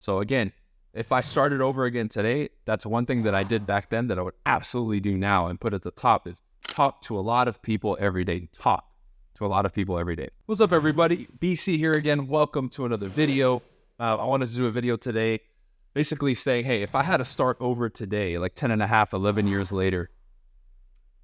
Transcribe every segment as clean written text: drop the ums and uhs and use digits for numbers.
So again, if I started over again today, that's one thing that I did back then that I would absolutely do now and put at the top is talk to a lot of people every day. Talk to a lot of people every day. What's up, everybody? BC here again. Welcome to another video. I wanted to do a video today basically saying, hey, if I had to start over today, like 10 and a half, 11 years later,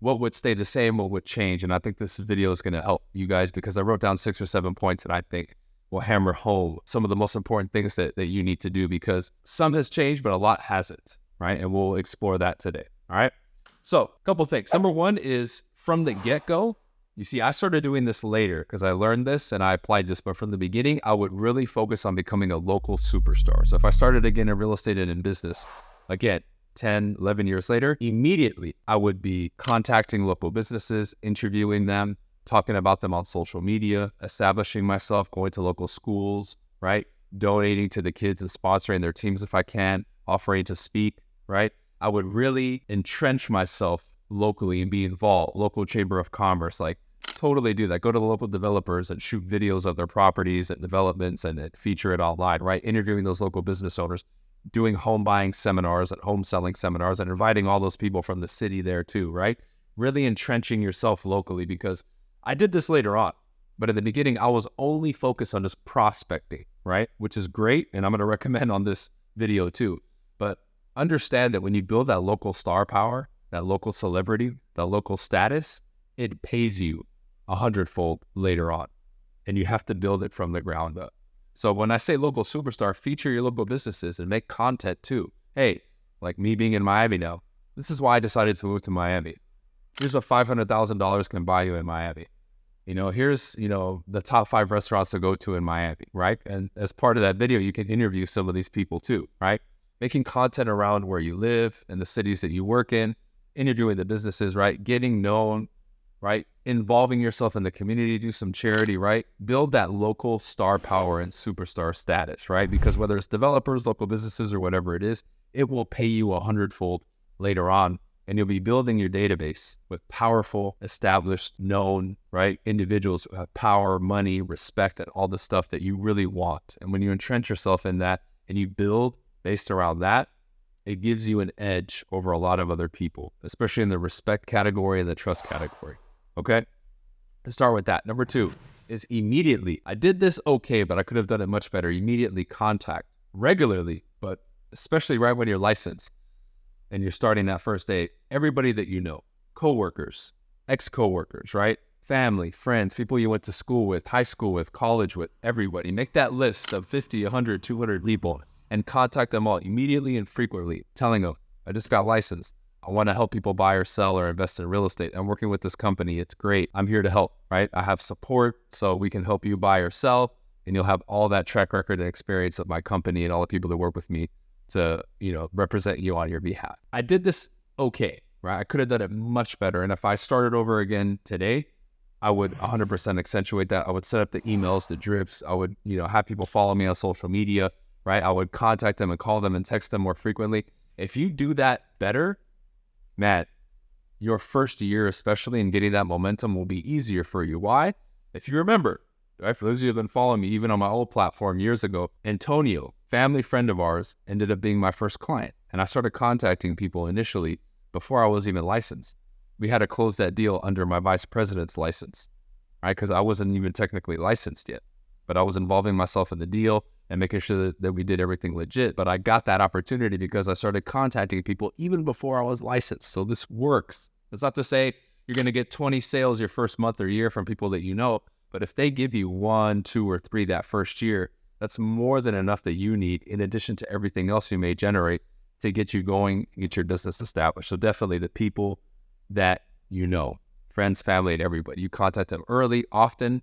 what would stay the same? What would change? And I think this video is going to help you guys because I wrote down 6 or 7 points that I think will hammer home some of the most important things that you need to do, because some has changed, but a lot hasn't, right? And we'll explore that today, all right? So a couple things. Number one is from the get-go. You see, I started doing this later because I learned this and I applied this, but from the beginning, I would really focus on becoming a local superstar. So if I started again in real estate and in business, again, 10, 11 years later, immediately I would be contacting local businesses, interviewing them, talking about them on social media, establishing myself, going to local schools, right? Donating to the kids and sponsoring their teams if I can, offering to speak, right? I would really entrench myself locally and be involved, local chamber of commerce, like totally do that. Go to the local developers and shoot videos of their properties and developments and feature it online, right? Interviewing those local business owners, doing home buying seminars and home selling seminars and inviting all those people from the city there too, right? Really entrenching yourself locally, because I did this later on, but in the beginning, I was only focused on just prospecting, right? Which is great, and I'm going to recommend on this video too. But understand that when you build that local star power, that local celebrity, that local status, it pays you 100-fold later on, and you have to build it from the ground up. So when I say local superstar, feature your local businesses and make content too. Hey, like me being in Miami now, this is why I decided to move to Miami. Here's what $500,000 can buy you in Miami. Here's, the top 5 restaurants to go to in Miami, right? And as part of that video, you can interview some of these people too, right? Making content around where you live and the cities that you work in, interviewing the businesses, right? Getting known, right? Involving yourself in the community, do some charity, right? Build that local star power and superstar status, right? Because whether it's developers, local businesses, or whatever it is, it will pay you 100-fold later on. And you'll be building your database with powerful, established, known, right, individuals who have power, money, respect, and all the stuff that you really want. And when you entrench yourself in that and you build based around that, it gives you an edge over a lot of other people, especially in the respect category and the trust category. Okay? Let's start with that. Number 2 is immediately. I did this okay, but I could have done it much better. Immediately contact regularly, but especially right when you're licensed and you're starting that first day, everybody that you know, coworkers, ex-coworkers, right? Family, friends, people you went to school with, high school with, college with, everybody. Make that list of 50, 100, 200 people and contact them all immediately and frequently, telling them, I just got licensed. I want to help people buy or sell or invest in real estate. I'm working with this company. It's great. I'm here to help, right? I have support so we can help you buy or sell, and you'll have all that track record and experience of my company and all the people that work with me to, represent you on your behalf. I did this okay, right? I could have done it much better. And if I started over again today, I would 100% accentuate that. I would set up the emails, the drips. I would, have people follow me on social media, right? I would contact them and call them and text them more frequently. If you do that better, man, your first year, especially in getting that momentum, will be easier for you. Why? If you remember, right, for those of you who have been following me, even on my old platform years ago, Antonio, family friend of ours, ended up being my first client. And I started contacting people initially before I was even licensed. We had to close that deal under my vice president's license, right? Because I wasn't even technically licensed yet, but I was involving myself in the deal and making sure that we did everything legit. But I got that opportunity because I started contacting people even before I was licensed. So this works. It's not to say you're going to get 20 sales your first month or year from people that you know, but if they give you 1, 2, or 3 that first year, that's more than enough that you need in addition to everything else you may generate to get you going, get your business established. So definitely the people that you know, friends, family, and everybody, you contact them early, often,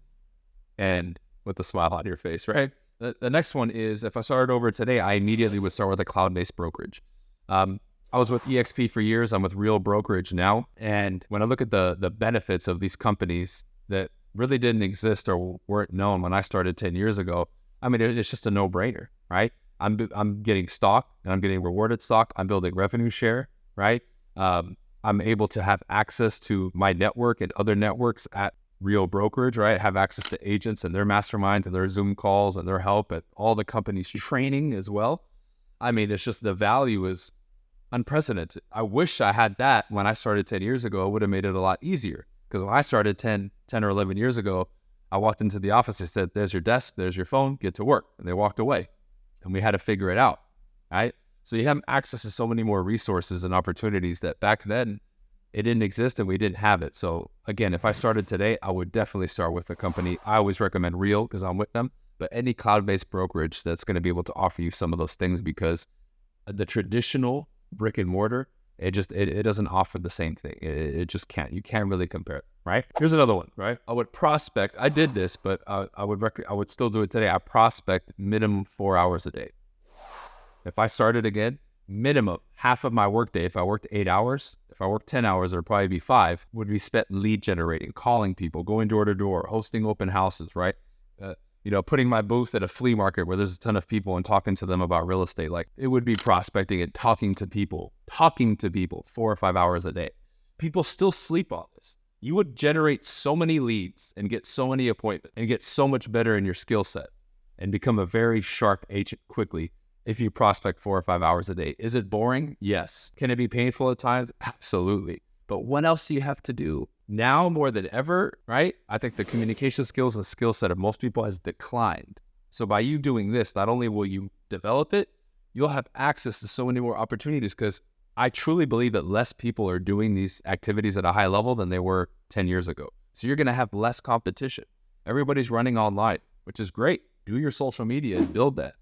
and with a smile on your face, right? The next one is, if I started over today, I immediately would start with a CloudBased Brokerage. I was with EXP for years. I'm with Real Brokerage now. And when I look at the benefits of these companies that really didn't exist or weren't known when I started 10 years ago, I mean, it's just a no-brainer, right? I'm getting stock and I'm getting rewarded stock. I'm building revenue share, right? I'm able to have access to my network and other networks at Real Brokerage, right? Have access to agents and their masterminds and their Zoom calls and their help at all the companies' training as well. I mean, it's just the value is unprecedented. I wish I had that when I started 10 years ago. It would have made it a lot easier. Because when I started 10 or 11 years ago, I walked into the office, I said, there's your desk, there's your phone, get to work. And they walked away. And we had to figure it out, right? So you have access to so many more resources and opportunities that back then it didn't exist and we didn't have it. So again, if I started today, I would definitely start with a company. I always recommend Real because I'm with them, but any cloud-based brokerage that's going to be able to offer you some of those things, because the traditional brick and mortar, it doesn't offer the same thing. It just can't. You can't really compare it, right? Here's another one, right? I would prospect. I did this, but I would still do it today. I prospect minimum 4 hours a day. If I started again, minimum half of my workday, if I worked 8 hours, if I worked 10 hours, it would probably be 5, would be spent lead generating, calling people, going door to door, hosting open houses, right? Putting my booth at a flea market where there's a ton of people and talking to them about real estate. Like, it would be prospecting and talking to people 4 or 5 hours a day. People still sleep on this. You would generate so many leads and get so many appointments and get so much better in your skill set and become a very sharp agent quickly if you prospect 4 or 5 hours a day. Is it boring? Yes. Can it be painful at times? Absolutely. But what else do you have to do? Now more than ever, right? I think the communication skills and skill set of most people has declined. So by you doing this, not only will you develop it, you'll have access to so many more opportunities, because I truly believe that less people are doing these activities at a high level than they were 10 years ago. So you're going to have less competition. Everybody's running online, which is great. Do your social media and build that.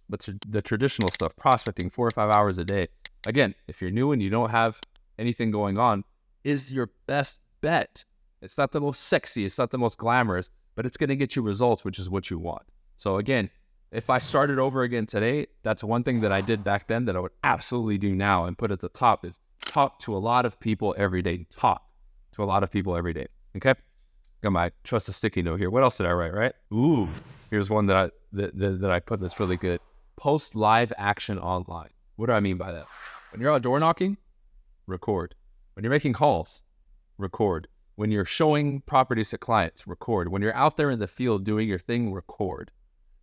But the traditional stuff, prospecting 4 or 5 hours a day, again, if you're new and you don't have anything going on, is your best bet. It's not the most sexy, it's not the most glamorous, but it's going to get you results, which is what you want. So again, if I started over again today, that's one thing that I did back then that I would absolutely do now and put at the top is talk to a lot of people every day. Talk to a lot of people every day. Okay? Got my trust a sticky note here. What else did I write, right? Ooh, here's one that I put that's really good. Post live action online. What do I mean by that? When you're out door knocking, record. When you're making calls, record. When you're showing properties to clients, record. When you're out there in the field doing your thing, record.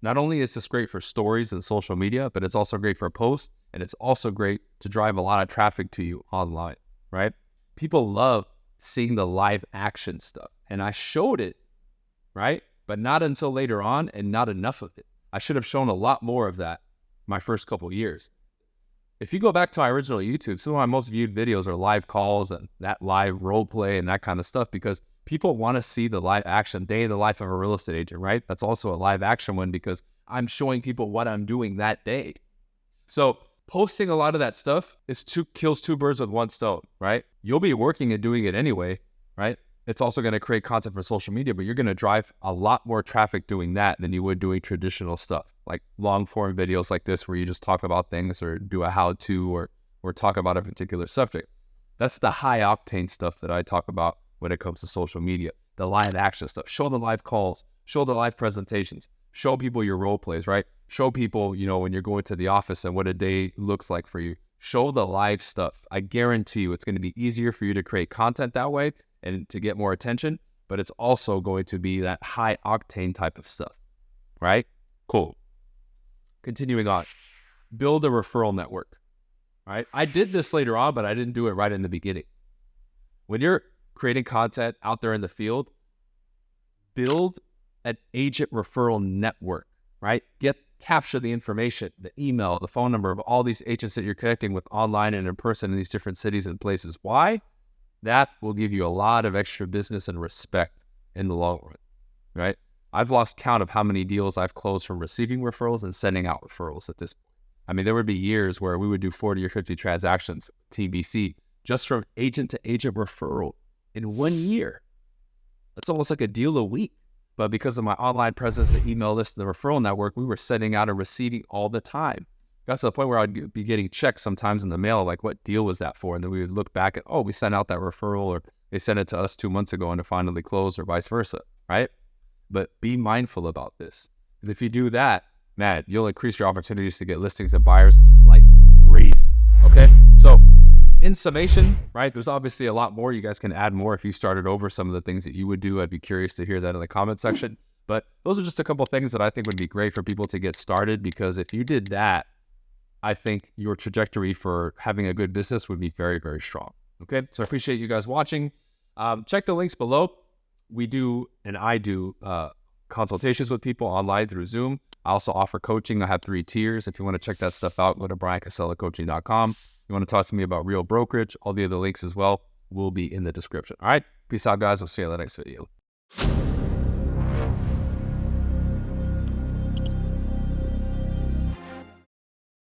Not only is this great for stories and social media, but it's also great for posts, and it's also great to drive a lot of traffic to you online, right? People love seeing the live action stuff, and I showed it, right? But not until later on, and not enough of it. I should have shown a lot more of that my first couple years. If you go back to my original YouTube, some of my most viewed videos are live calls and that live role play and that kind of stuff, because people want to see the live action, day in the life of a real estate agent, right? That's also a live action one because I'm showing people what I'm doing that day. So posting a lot of that stuff kills 2 birds with 1 stone, right? You'll be working and doing it anyway, right? It's also going to create content for social media, but you're going to drive a lot more traffic doing that than you would doing traditional stuff, like long form videos like this, where you just talk about things or do a how-to or talk about a particular subject. That's the high octane stuff that I talk about when it comes to social media, the live action stuff. Show the live calls, show the live presentations, show people your role plays, right? Show people, when you're going to the office and what a day looks like for you. Show the live stuff. I guarantee you it's going to be easier for you to create content that way and to get more attention, but it's also going to be that high octane type of stuff, right? Cool. Continuing on, build a referral network, right? I did this later on, but I didn't do it right in the beginning. When you're creating content out there in the field, build an agent referral network, right? Capture the information, the email, the phone number of all these agents that you're connecting with online and in person in these different cities and places. Why? That will give you a lot of extra business and respect in the long run, right? I've lost count of how many deals I've closed from receiving referrals and sending out referrals at this point. I mean, there would be years where we would do 40 or 50 transactions, TBC, just from agent to agent referral in 1 year. That's almost like a deal a week. But because of my online presence, the email list, and the referral network, we were sending out and receiving all the time. Got to the point where I'd be getting checks sometimes in the mail, like what deal was that for? And then we would look back at, we sent out that referral, or they sent it to us 2 months ago and it finally closed, or vice versa, right? But be mindful about this. Because if you do that, man, you'll increase your opportunities to get listings and buyers like crazy, okay? So in summation, right, there's obviously a lot more. You guys can add more if you started over, some of the things that you would do. I'd be curious to hear that in the comment section. But those are just a couple of things that I think would be great for people to get started, because if you did that, I think your trajectory for having a good business would be very, very strong. Okay, so I appreciate you guys watching. Check the links below. We do, and I do, consultations with people online through Zoom. I also offer coaching. I have 3 tiers. If you want to check that stuff out, go to bryancasellacoaching.com. You want to talk to me about Real Brokerage, all the other links as well will be in the description. All right, peace out, guys. We'll see you in the next video.